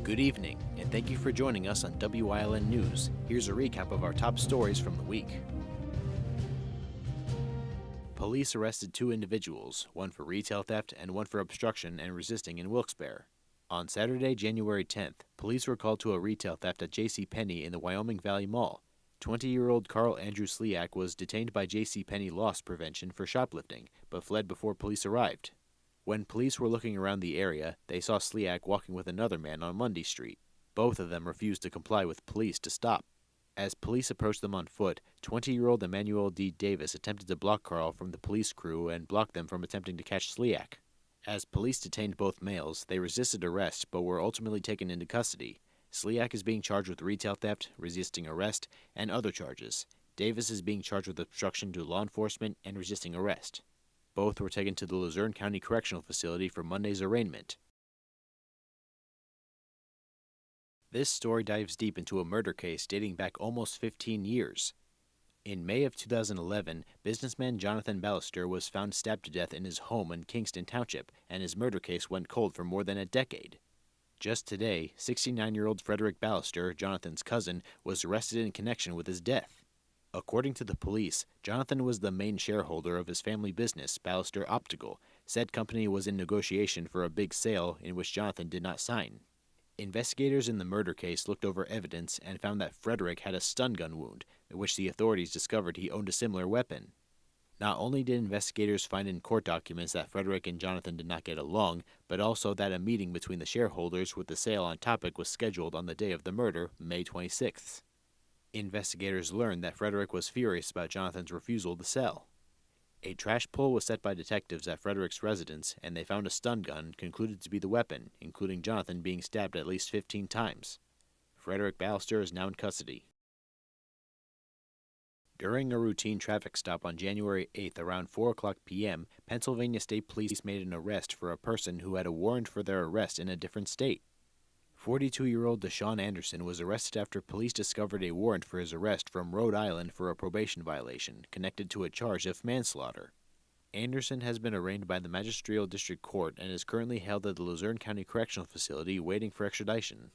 Good evening, and thank you for joining us on Wyln News. Here's a recap of our top stories from the week. Police arrested two individuals, one for retail theft and one for obstruction and resisting in Wilkes-Barre. On Saturday, January 10th, police were called to a retail theft at JCPenney in the Wyoming Valley Mall. 20-year-old Carl Andrew Sliak was detained by JCPenney Loss Prevention for shoplifting, but fled before police arrived. When police were looking around the area, they saw Sliak walking with another man on Mundy Street. Both of them refused to comply with police to stop. As police approached them on foot, 20-year-old Emmanuel D. Davis attempted to block Carl from the police crew and blocked them from attempting to catch Sliak. As police detained both males, they resisted arrest but were ultimately taken into custody. Sliak is being charged with retail theft, resisting arrest, and other charges. Davis is being charged with obstruction to law enforcement and resisting arrest. Both were taken to the Luzerne County Correctional Facility for Monday's arraignment. This story dives deep into a murder case dating back almost 15 years. In May of 2011, businessman Jonathan Ballister was found stabbed to death in his home in Kingston Township, and his murder case went cold for more than a decade. Just today, 69-year-old Frederick Ballister, Jonathan's cousin, was arrested in connection with his death. According to the police, Jonathan was the main shareholder of his family business, Ballister Optical. Said company was in negotiation for a big sale in which Jonathan did not sign. Investigators in the murder case looked over evidence and found that Frederick had a stun gun wound, in which the authorities discovered he owned a similar weapon. Not only did investigators find in court documents that Frederick and Jonathan did not get along, but also that a meeting between the shareholders with the sale on topic was scheduled on the day of the murder, May 26th. Investigators learned that Frederick was furious about Jonathan's refusal to sell. A trash pull was set by detectives at Frederick's residence, and they found a stun gun concluded to be the weapon, including Jonathan being stabbed at least 15 times. Frederick Ballister is now in custody. During a routine traffic stop on January 8th around 4:00 p.m., Pennsylvania State Police made an arrest for a person who had a warrant for their arrest in a different state. 42-year-old Deshaun Anderson was arrested after police discovered a warrant for his arrest from Rhode Island for a probation violation connected to a charge of manslaughter. Anderson has been arraigned by the Magisterial District Court and is currently held at the Luzerne County Correctional Facility waiting for extradition.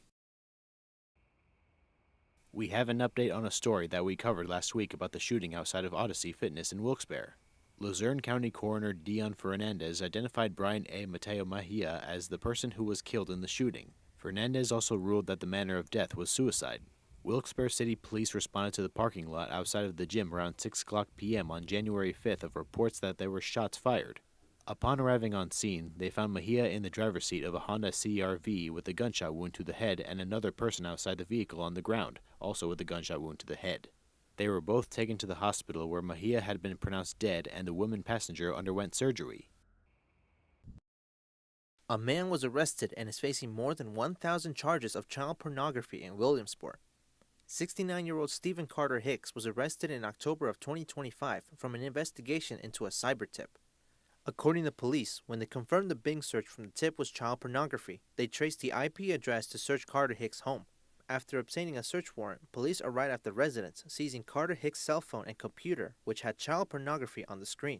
We have an update on a story that we covered last week about the shooting outside of Odyssey Fitness in Wilkes-Barre. Luzerne County Coroner Dion Fernandez identified Brian A. Mateo Mejia as the person who was killed in the shooting. Fernandez also ruled that the manner of death was suicide. Wilkes-Barre City Police responded to the parking lot outside of the gym around 6:00 p.m. on January 5th of reports that there were shots fired. Upon arriving on scene, they found Mejia in the driver's seat of a Honda CR-V with a gunshot wound to the head and another person outside the vehicle on the ground, also with a gunshot wound to the head. They were both taken to the hospital where Mejia had been pronounced dead and the woman passenger underwent surgery. A man was arrested and is facing more than 1,000 charges of child pornography in Williamsport. 69-year-old Stephen Carter Hicks was arrested in October of 2025 from an investigation into a cyber tip. According to police, when they confirmed the Bing search from the tip was child pornography, they traced the IP address to search Carter Hicks' home. After obtaining a search warrant, police arrived at the residence, seizing Carter Hicks' cell phone and computer, which had child pornography on the screen.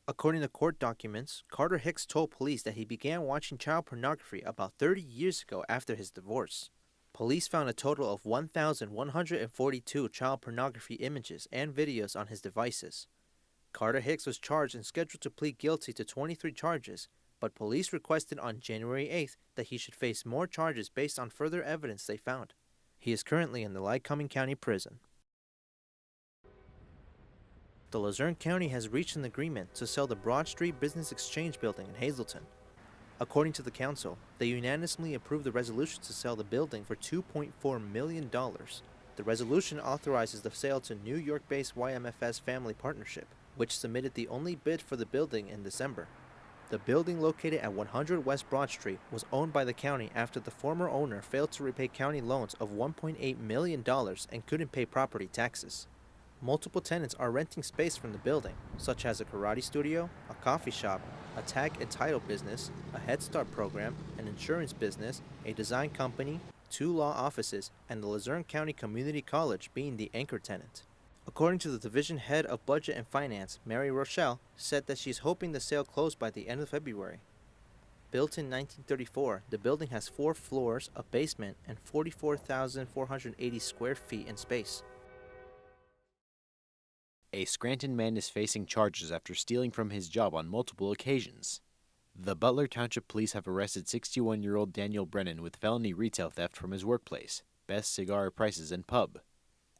According to court documents, Carter Hicks told police that he began watching child pornography about 30 years ago after his divorce. Police found a total of 1,142 child pornography images and videos on his devices. Carter Hicks was charged and scheduled to plead guilty to 23 charges, but police requested on January 8th that he should face more charges based on further evidence they found. He is currently in the Lycoming County Prison. The Luzerne County has reached an agreement to sell the Broad Street Business Exchange building in Hazleton. According to the council, they unanimously approved the resolution to sell the building for $2.4 million. The resolution authorizes the sale to New York-based YMFS Family Partnership, which submitted the only bid for the building in December. The building, located at 100 West Broad Street, was owned by the county after the former owner failed to repay county loans of $1.8 million and couldn't pay property taxes. Multiple tenants are renting space from the building, such as a karate studio, a coffee shop, a tag and title business, a Head Start program, an insurance business, a design company, 2 law offices, and the Luzerne County Community College being the anchor tenant. According to the division head of budget and finance, Mary Rochelle, said that she's hoping the sale closed by the end of February. Built in 1934, the building has 4 floors, a basement, and 44,480 square feet in space. A Scranton man is facing charges after stealing from his job on multiple occasions. The Butler Township Police have arrested 61-year-old Daniel Brennan with felony retail theft from his workplace, Best Cigar Prices and Pub.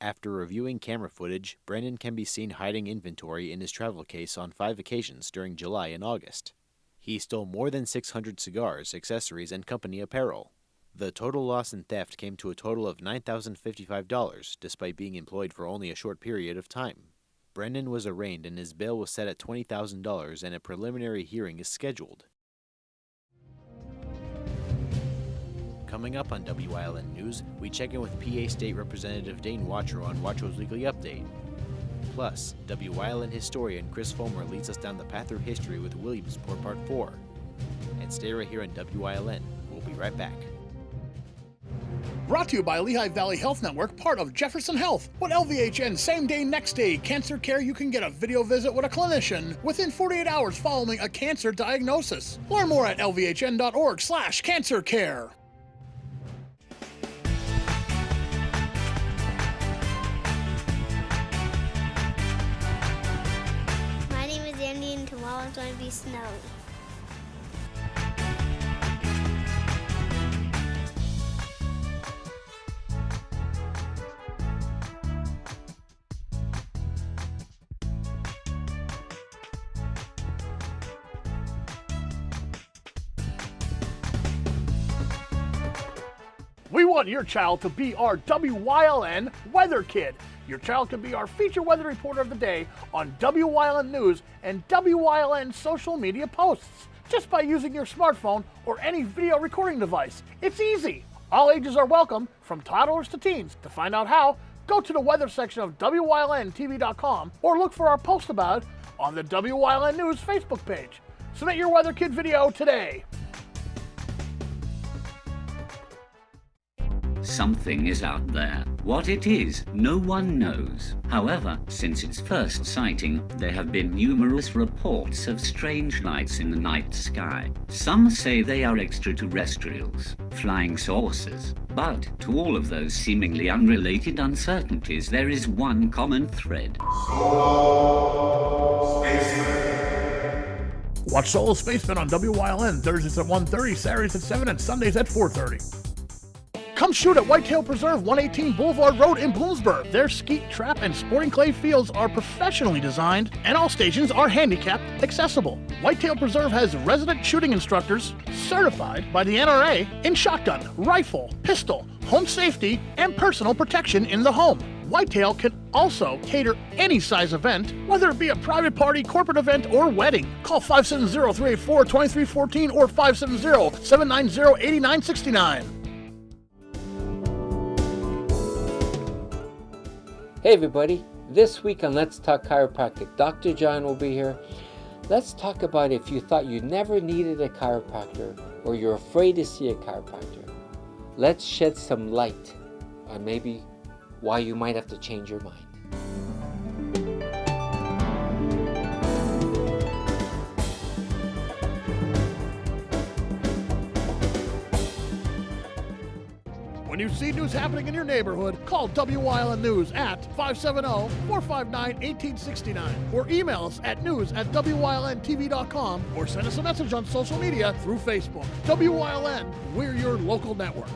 After reviewing camera footage, Brennan can be seen hiding inventory in his travel case on 5 occasions during July and August. He stole more than 600 cigars, accessories, and company apparel. The total loss in theft came to a total of $9,055, despite being employed for only a short period of time. Brennan was arraigned and his bail was set at $20,000 and a preliminary hearing is scheduled. Coming up on WILN News, we check in with PA State Representative Dane Watrow on Watrow's Weekly Update. Plus, WILN historian Chris Fulmer leads us down the path through history with Williamsport Part 4. And stay right here on WILN. We'll be right back. Brought to you by Lehigh Valley Health Network, part of Jefferson Health. With LVHN Same Day, Next Day Cancer Care, you can get a video visit with a clinician within 48 hours following a cancer diagnosis. Learn more at lvhn.org/cancercare. My name is Andy and tomorrow it's going to be snowy. We want your child to be our WYLN Weather Kid. Your child can be our feature weather reporter of the day on WYLN News and WYLN social media posts, just by using your smartphone or any video recording device. It's easy. All ages are welcome, from toddlers to teens. To find out how, go to the weather section of WYLNTV.com or look for our post about it on the WYLN News Facebook page. Submit your Weather Kid video today. Something is out there. What it is, no one knows. However, since its first sighting, there have been numerous reports of strange lights in the night sky. Some say they are extraterrestrials, flying saucers. But to all of those seemingly unrelated uncertainties, there is one common thread. Solo Spaceman. Watch Solo Spaceman on WYLN Thursdays at 1:30, Saturdays at 7, and Sundays at 4:30. Come shoot at Whitetail Preserve, 118 Boulevard Road in Bloomsburg. Their skeet, trap, and sporting clay fields are professionally designed, and all stations are handicapped accessible. Whitetail Preserve has resident shooting instructors certified by the NRA in shotgun, rifle, pistol, home safety, and personal protection in the home. Whitetail can also cater any size event, whether it be a private party, corporate event, or wedding. Call 570-384-2314 or 570-790-8969. Hey everybody, this week on Let's Talk Chiropractic, Dr. John will be here. Let's talk about if you thought you never needed a chiropractor or you're afraid to see a chiropractor. Let's shed some light on maybe why you might have to change your mind. When you see news happening in your neighborhood, call WYLN News at 570-459-1869 or email us at news@WYLNTV.com or send us a message on social media through Facebook. WYLN, we're your local network.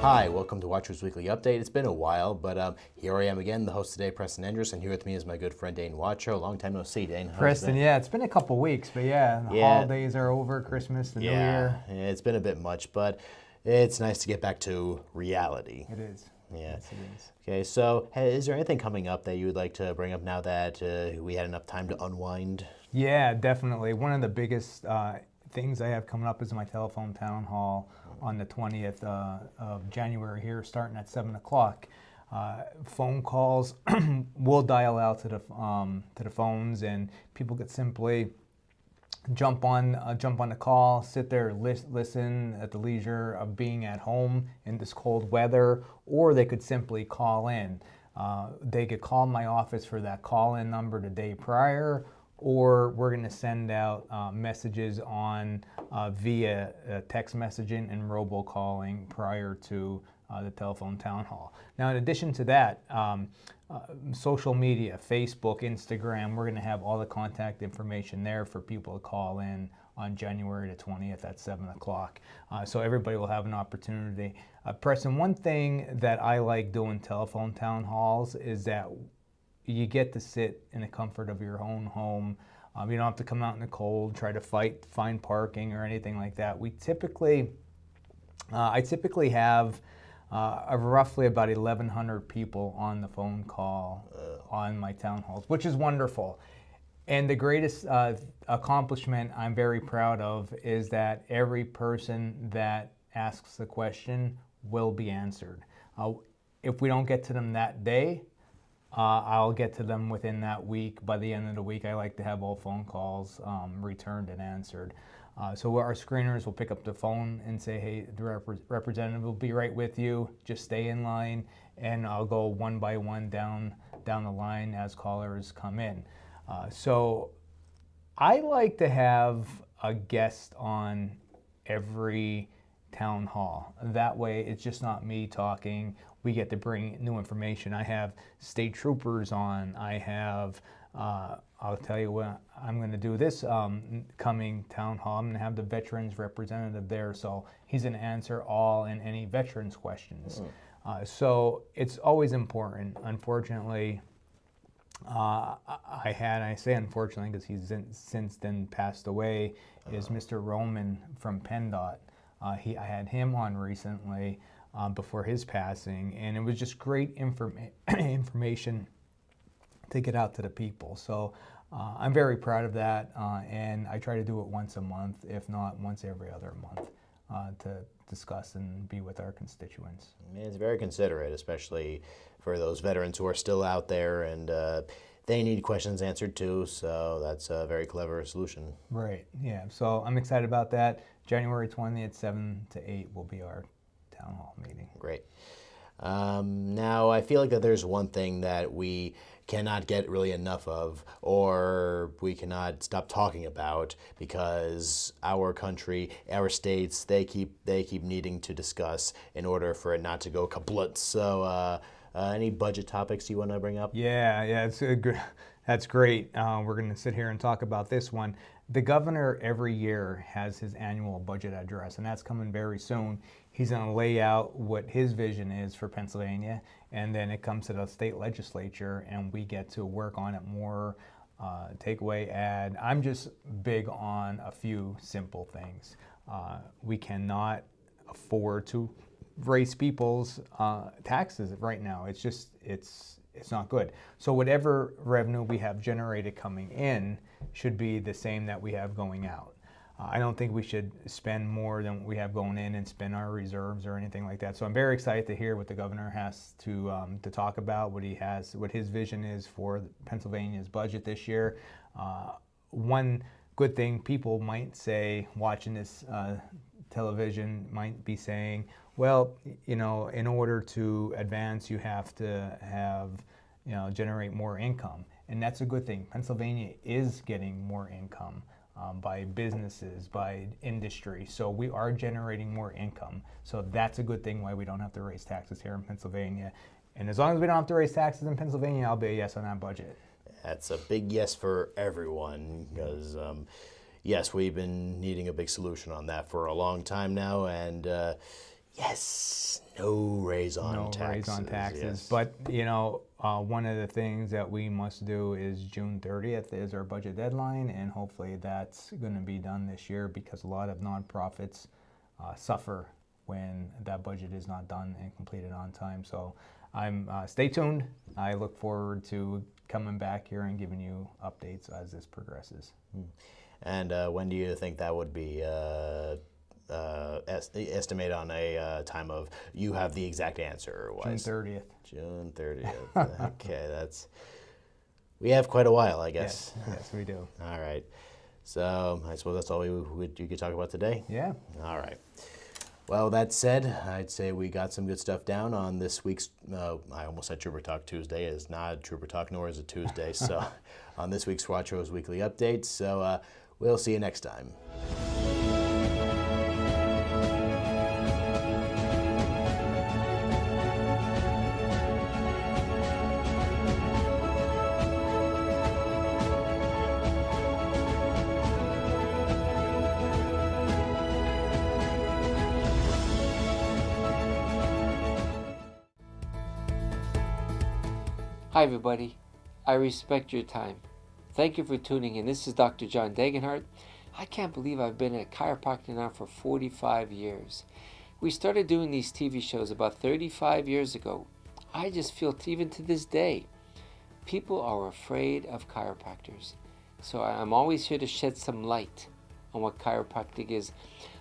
Hi, welcome to Watrow's Weekly Update. It's been a while, but here I am again, the host today, Preston Endress, and here with me is my good friend Dane Watrow. Long time no see, Dane. How's Preston, yeah, it's been a couple weeks, but the holidays are over, Christmas, the New Year. Yeah, it's been a bit much, but it's nice to get back to reality. It is. Yeah. Yes, it is. Okay, so is there anything coming up that you would like to bring up now that we had enough time to unwind? Yeah, definitely. One of the biggest things I have coming up is my telephone town hall on the 20th of January here, starting at 7 o'clock. Phone calls will dial out to the phones, and people could simply jump on the call, sit there, listen at the leisure of being at home in this cold weather, or they could simply call in. They could call my office for that call-in number the day prior, or we're going to send out messages on via text messaging and robocalling prior to the telephone town hall. Now, in addition to that, social media, Facebook, Instagram, we're going to have all the contact information there for people to call in on January the 20th at 7 o'clock. So everybody will have an opportunity. Preston, one thing that I like doing telephone town halls is that you get to sit in the comfort of your own home. You don't have to come out in the cold, try to find parking or anything like that. I typically have roughly about 1,100 people on the phone call on my town halls, which is wonderful. And the greatest accomplishment I'm very proud of is that every person that asks the question will be answered. If we don't get to them that day, I'll get to them within that week. By the end of the week, I like to have all phone calls returned and answered. So our screeners will pick up the phone and say, hey, the representative will be right with you. Just stay in line, and I'll go one by one down the line as callers come in. So I like to have a guest on every town hall. That way, it's just not me talking. We get to bring new information. I have state troopers on. I have, I'll tell you what, I'm going to do this coming town hall. I'm going to have the veterans representative there, so he's going to answer all and any veterans questions. So it's always important. Unfortunately, I say unfortunately because he's since then passed away, is Mr. Roman from PennDOT. I had him on recently before his passing, and it was just great information to get out to the people. So I'm very proud of that, and I try to do it once a month, if not once every other month, to discuss and be with our constituents. It's very considerate, especially for those veterans who are still out there, and they need questions answered too, so that's a very clever solution. Right, yeah, so I'm excited about that. January 20th, 7 to 8 will be our town hall meeting. Great. Now, I feel like that there's one thing that we cannot get really enough of, or we cannot stop talking about, because our country, our states, they keep needing to discuss in order for it not to go kaput. So, any budget topics you want to bring up? Yeah, it's that's great. We're going to sit here and talk about this one. The governor every year has his annual budget address, and that's coming very soon. He's going to lay out what his vision is for Pennsylvania, and then it comes to the state legislature, and we get to work on it more, take away, add. I'm just big on a few simple things. We cannot afford to raise people's taxes right now. It's not good. So whatever revenue we have generated coming in should be the same that we have going out. I don't think we should spend more than we have going in and spend our reserves or anything like that. So I'm very excited to hear what the governor has to talk about, what his vision is for Pennsylvania's budget this year. One good thing people might say watching this television might be saying, well, in order to advance, you have to generate more income. And that's a good thing. Pennsylvania is getting more income by businesses, by industry. So we are generating more income. So that's a good thing why we don't have to raise taxes here in Pennsylvania. And as long as we don't have to raise taxes in Pennsylvania, I'll be a yes on that budget. That's a big yes for everyone, because yes, we've been needing a big solution on that for a long time now, and yes, no raise on taxes. Yes. But one of the things that we must do is June 30th is our budget deadline, and hopefully that's going to be done this year, because a lot of nonprofits suffer when that budget is not done and completed on time. So stay tuned. I look forward to coming back here and giving you updates as this progresses. And when do you think that would be estimate on a time of you have the exact answer? June 30th. June 30th. Okay, we have quite a while, I guess. Yes, we do. All right. So I suppose that's all you could talk about today? Yeah. All right. Well, that said, I'd say we got some good stuff down on this week's, I almost said Trooper Talk Tuesday. It's not Trooper Talk, nor is it Tuesday. So on this week's Squatcho's Weekly Update. So we'll see you next time. Hi everybody, I respect your time. Thank you for tuning in. This is Dr. John Degenhardt. I can't believe I've been a chiropractor now for 45 years. We started doing these TV shows about 35 years ago. I just feel even to this day, people are afraid of chiropractors. So I'm always here to shed some light on what chiropractic is.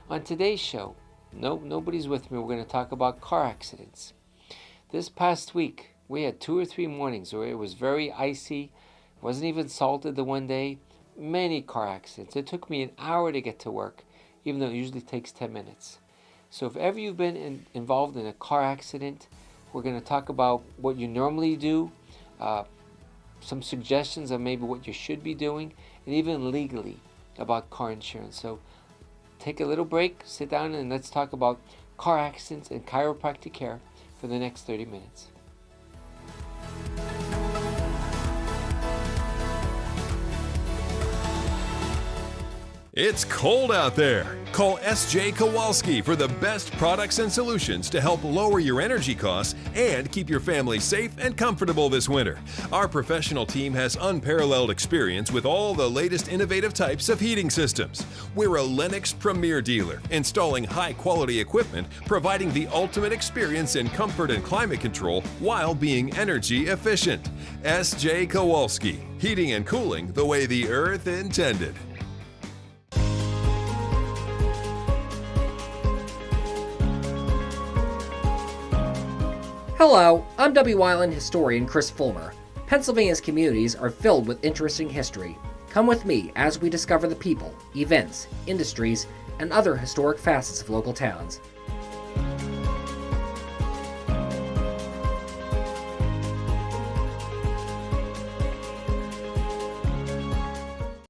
On today's show, nobody's with me. We're going to talk about car accidents. This past week, we had 2 or 3 mornings where it was very icy, wasn't even salted the one day, many car accidents. It took me an hour to get to work, even though it usually takes 10 minutes. So if ever you've been involved in a car accident, we're going to talk about what you normally do, some suggestions of maybe what you should be doing, and even legally about car insurance. So take a little break, sit down, and let's talk about car accidents and chiropractic care for the next 30 minutes. It's cold out there. Call S.J. Kowalski for the best products and solutions to help lower your energy costs and keep your family safe and comfortable this winter. Our professional team has unparalleled experience with all the latest innovative types of heating systems. We're a Lennox Premier dealer, installing high-quality equipment, providing the ultimate experience in comfort and climate control while being energy efficient. S.J. Kowalski, heating and cooling the way the earth intended. Hello, I'm Wyln historian Chris Fulmer. Pennsylvania's communities are filled with interesting history. Come with me as we discover the people, events, industries, and other historic facets of local towns.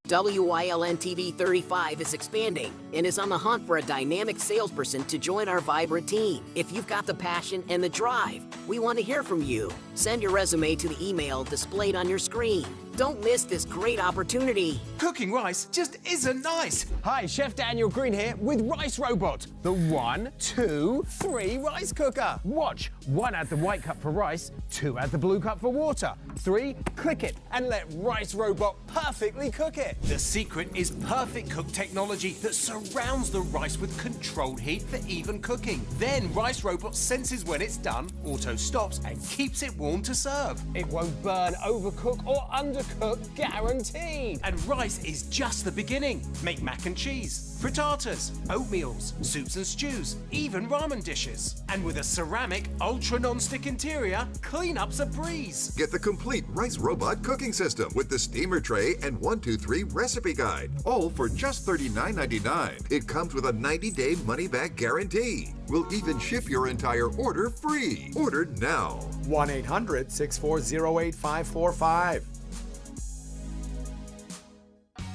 Wyln TV 35 is expanding and is on the hunt for a dynamic salesperson to join our vibrant team. If you've got the passion and the drive, we want to hear from you. Send your resume to the email displayed on your screen. Don't miss this great opportunity. Cooking rice just isn't nice. Hi, Chef Daniel Green here with Rice Robot, the 1, 2, 3 rice cooker. Watch. 1 add the white cup for rice, 2 add the blue cup for water, 3 click it and let Rice Robot perfectly cook it. The secret is perfect cook technology that surrounds the rice with controlled heat for even cooking. Then Rice Robot senses when it's done, auto stops and keeps it warm to serve. It won't burn, overcook or undercook, guaranteed. And rice is just the beginning. Make mac and cheese, frittatas, oatmeals, soups and stews, even ramen dishes. And with a ceramic ultra non-stick interior, cleanup's a breeze. Get the complete Rice Robot cooking system with the steamer tray and 1, 2, 3 recipe guide, all for just $39.99. It comes with a 90-day money-back guarantee. We'll even ship your entire order free. Order now. 1-800-640-8545.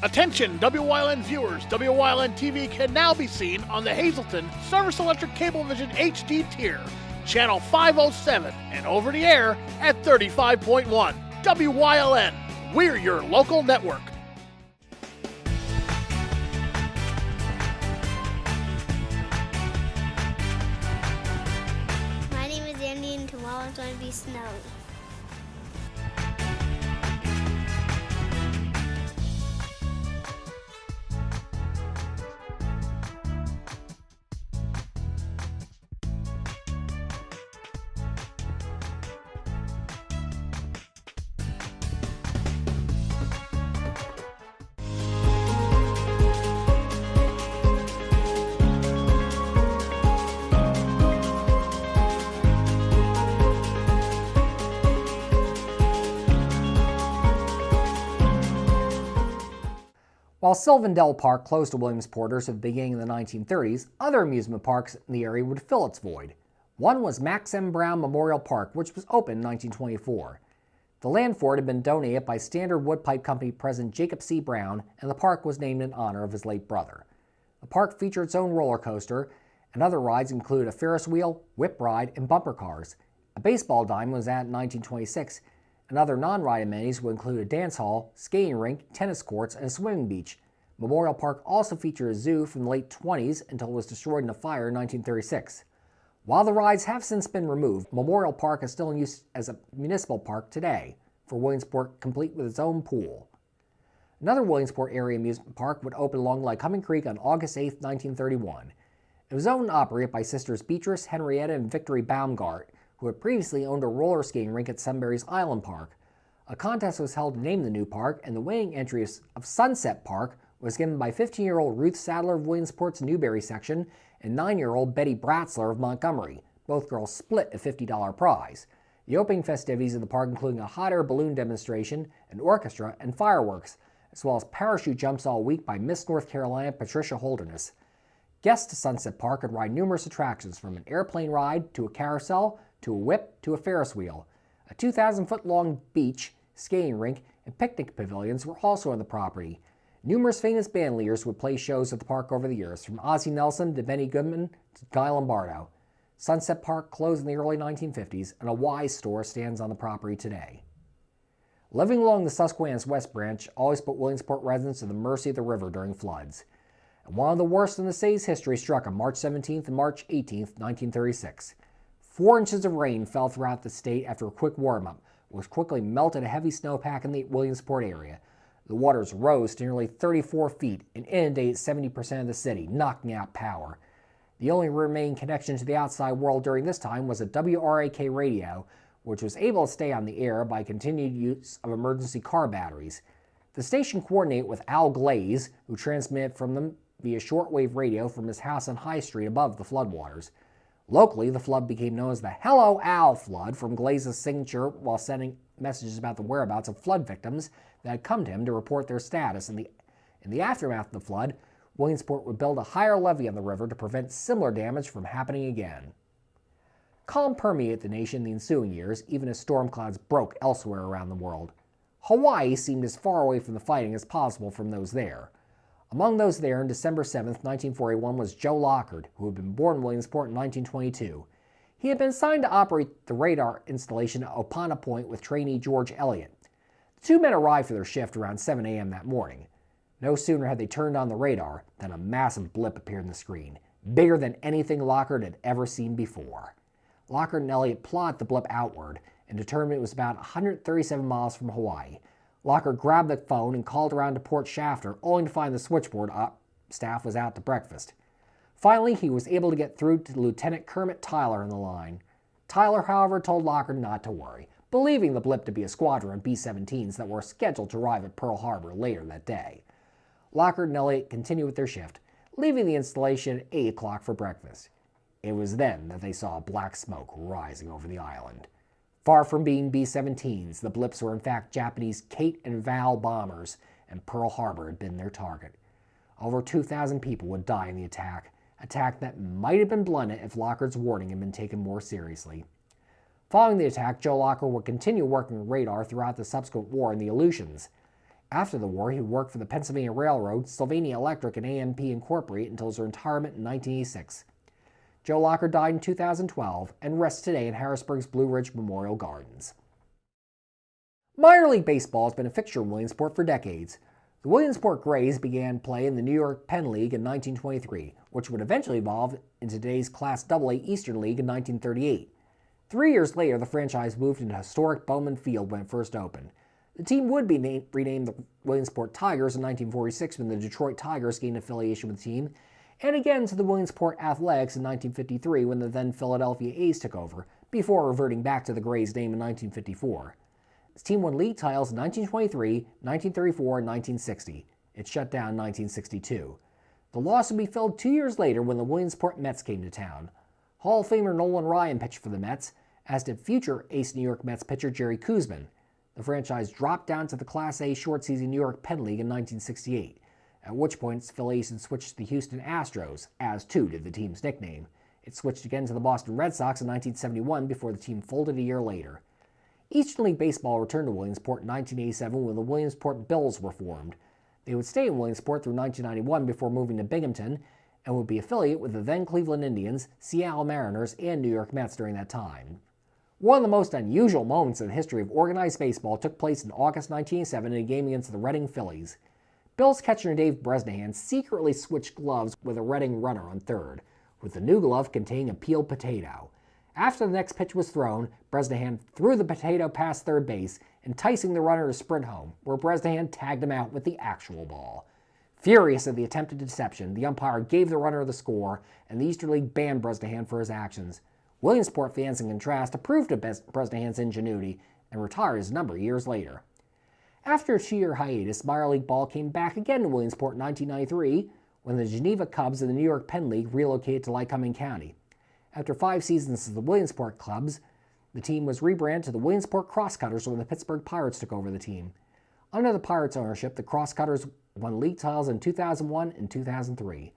Attention, WYLN viewers. WYLN TV can now be seen on the Hazleton Service Electric Cablevision HD tier, channel 507, and over the air at 35.1. WYLN, we're your local network. My name is Andy, and tomorrow it's going to be snowy. While Sylvandale Park closed to Williamsporters at the beginning of the 1930s, other amusement parks in the area would fill its void. One was Max M. Brown Memorial Park, which was opened in 1924. The land for it had been donated by Standard Wood Pipe Company President Jacob C. Brown, and the park was named in honor of his late brother. The park featured its own roller coaster, and other rides included a Ferris wheel, whip ride, and bumper cars. A baseball diamond was added in 1926, and other non-ride amenities would include a dance hall, skating rink, tennis courts, and a swimming beach. Memorial Park also featured a zoo from the late 20s until it was destroyed in a fire in 1936. While the rides have since been removed, Memorial Park is still in use as a municipal park today, for Williamsport, complete with its own pool. Another Williamsport area amusement park would open along Lycoming Creek on August 8, 1931. It was owned and operated by sisters Beatrice, Henrietta, and Victory Baumgart, who had previously owned a roller skating rink at Sunbury's Island Park. A contest was held to name the new park, and the winning entry of Sunset Park was given by 15-year-old Ruth Sadler of Williamsport's Newberry section and 9-year-old Betty Bratzler of Montgomery. Both girls split a $50 prize. The opening festivities of the park including a hot air balloon demonstration, an orchestra, and fireworks, as well as parachute jumps all week by Miss North Carolina Patricia Holderness. Guests to Sunset Park could ride numerous attractions, from an airplane ride to a carousel to a whip to a Ferris wheel. A 2,000-foot-long beach, skating rink, and picnic pavilions were also on the property. Numerous famous band leaders would play shows at the park over the years, from Ozzie Nelson to Benny Goodman to Guy Lombardo. Sunset Park closed in the early 1950s, and a Wise store stands on the property today. Living along the Susquehanna's West Branch always put Williamsport residents at the mercy of the river during floods. And one of the worst in the city's history struck on March 17th and March 18th, 1936. 4 inches of rain fell throughout the state after a quick warm-up, which quickly melted a heavy snowpack in the Williamsport area. The waters rose to nearly 34 feet and inundated 70% of the city, knocking out power. The only remaining connection to the outside world during this time was a WRAK radio, which was able to stay on the air by continued use of emergency car batteries. The station coordinated with Al Glaze, who transmitted from them via shortwave radio from his house on High Street above the floodwaters. Locally, the flood became known as the Hello Al flood, from Glaze's signature while sending messages about the whereabouts of flood victims that had come to him to report their status. In the aftermath of the flood, Williamsport would build a higher levee on the river to prevent similar damage from happening again. Calm permeated the nation in the ensuing years, even as storm clouds broke elsewhere around the world. Hawaii seemed as far away from the fighting as possible from those there. Among those there on December 7, 1941 was Joe Lockard, who had been born in Williamsport in 1922. He had been assigned to operate the radar installation at Opana Point with trainee George Elliott. The two men arrived for their shift around 7 a.m. that morning. No sooner had they turned on the radar than a massive blip appeared on the screen, bigger than anything Lockard had ever seen before. Lockard and Elliott plotted the blip outward and determined it was about 137 miles from Hawaii. Lockard grabbed the phone and called around to Port Shafter, only to find the switchboard staff was out to breakfast. Finally, he was able to get through to Lieutenant Kermit Tyler on the line. Tyler, however, told Lockard not to worry, believing the blip to be a squadron of B-17s that were scheduled to arrive at Pearl Harbor later that day. Lockard and Elliott continued with their shift, leaving the installation at 8 o'clock for breakfast. It was then that they saw black smoke rising over the island. Far from being B-17s, the blips were in fact Japanese Kate and Val bombers, and Pearl Harbor had been their target. Over 2,000 people would die in the attack that might have been blunted if Lockard's warning had been taken more seriously. Following the attack, Joe Lockard would continue working radar throughout the subsequent war in the Aleutians. After the war, he worked for the Pennsylvania Railroad, Sylvania Electric, and AMP Incorporated until his retirement in 1986. Joe Lockard died in 2012 and rests today in Harrisburg's Blue Ridge Memorial Gardens. Minor League Baseball has been a fixture in Williamsport for decades. The Williamsport Grays began play in the New York Penn League in 1923, which would eventually evolve into today's Class AA Eastern League in 1938. 3 years later, the franchise moved into historic Bowman Field when it first opened. The team would be renamed the Williamsport Tigers in 1946 when the Detroit Tigers gained affiliation with the team, and again to the Williamsport Athletics in 1953 when the then Philadelphia A's took over, before reverting back to the Grays name in 1954. This team won league titles in 1923, 1934, and 1960. It shut down in 1962. The loss would be filled 2 years later when the Williamsport Mets came to town. Hall of Famer Nolan Ryan pitched for the Mets, as did future ace New York Mets pitcher Jerry Koosman. The franchise dropped down to the Class A short season New York Penn League in 1968. at which point its affiliation switched to the Houston Astros, as too did the team's nickname. It switched again to the Boston Red Sox in 1971 before the team folded a year later. Eastern League Baseball returned to Williamsport in 1987 when the Williamsport Bills were formed. They would stay in Williamsport through 1991 before moving to Binghamton and would be affiliated with the then Cleveland Indians, Seattle Mariners, and New York Mets during that time. One of the most unusual moments in the history of organized baseball took place in August 1987 in a game against the Reading Phillies. Bills catcher Dave Bresnahan secretly switched gloves with a Reading runner on third, with the new glove containing a peeled potato. After the next pitch was thrown, Bresnahan threw the potato past third base, enticing the runner to sprint home, where Bresnahan tagged him out with the actual ball. Furious at the attempted deception, the umpire gave the runner the score, and the Eastern League banned Bresnahan for his actions. Williamsport fans, in contrast, approved of Bresnahan's ingenuity and retired his number years later. After a 2-year hiatus, minor league ball came back again to Williamsport in 1993 when the Geneva Cubs of the New York Penn League relocated to Lycoming County. After 5 seasons as the Williamsport Clubs, the team was rebranded to the Williamsport Crosscutters when the Pittsburgh Pirates took over the team. Under the Pirates' ownership, the Crosscutters won league titles in 2001 and 2003.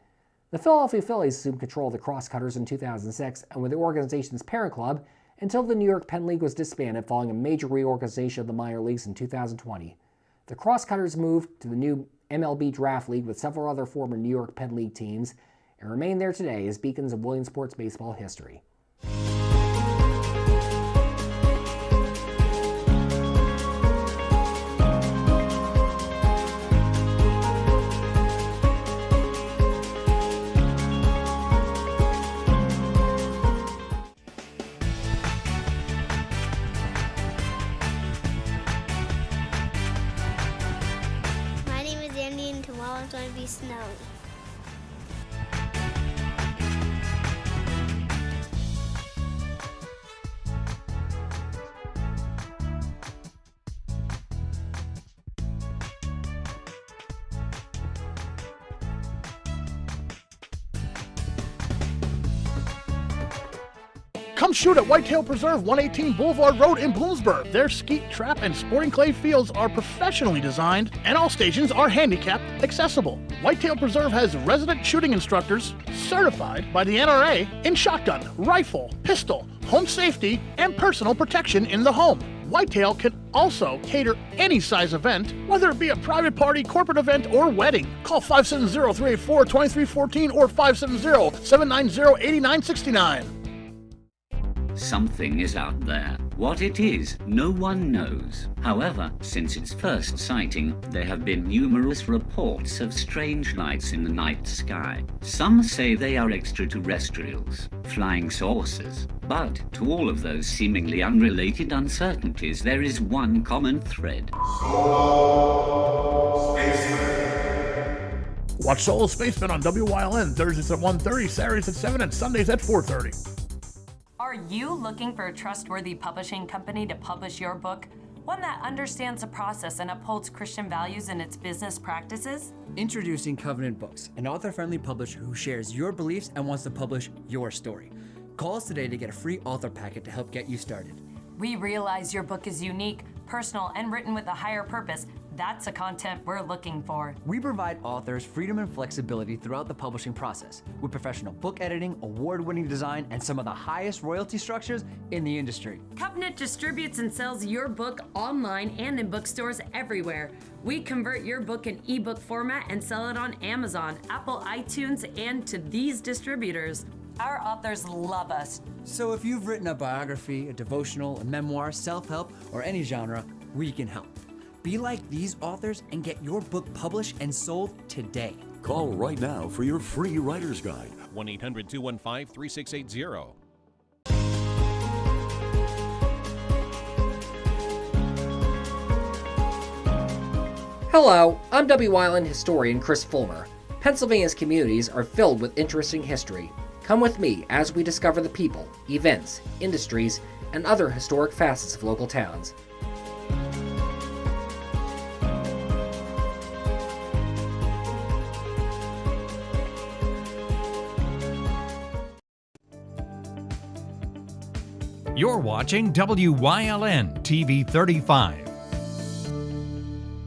The Philadelphia Phillies assumed control of the Crosscutters in 2006 and were the organization's parent club until the New York Penn League was disbanded following a major reorganization of the minor leagues in 2020. The Crosscutters moved to the new MLB Draft League with several other former New York Penn League teams and remain there today as beacons of Williamsport's baseball history. My name is Andy and tomorrow it's going to be snowy. Come shoot at Whitetail Preserve, 118 Boulevard Road in Bloomsburg. Their skeet, trap, and sporting clay fields are professionally designed, and all stations are handicap accessible. Whitetail Preserve has resident shooting instructors certified by the NRA in shotgun, rifle, pistol, home safety, and personal protection in the home. Whitetail can also cater any size event, whether it be a private party, corporate event, or wedding. Call 570-384-2314 or 570-790-8969. Something is out there. What it is, no one knows. However, since its first sighting, there have been numerous reports of strange lights in the night sky. Some say they are extraterrestrials, flying saucers. But to all of those seemingly unrelated uncertainties, there is one common thread. Watch Solo Spaceman on WYLN Thursdays at 1:30, Saturdays at 7, and Sundays at 4:30. Are you looking for a trustworthy publishing company to publish your book? One that understands the process and upholds Christian values in its business practices? Introducing Covenant Books, an author-friendly publisher who shares your beliefs and wants to publish your story. Call us today to get a free author packet to help get you started. We realize your book is unique, personal, and written with a higher purpose. That's the content we're looking for. We provide authors freedom and flexibility throughout the publishing process with professional book editing, award-winning design, and some of the highest royalty structures in the industry. Covenant distributes and sells your book online and in bookstores everywhere. We convert your book in ebook format and sell it on Amazon, Apple iTunes, and to these distributors. Our authors love us. So if you've written a biography, a devotional, a memoir, self-help, or any genre, we can help. Be like these authors and get your book published and sold today. Call right now for your free writer's guide. 1-800-215-3680. Hello, I'm Wyln historian Chris Fulmer. Pennsylvania's communities are filled with interesting history. Come with me as we discover the people, events, industries, and other historic facets of local towns. You're watching WYLN TV 35,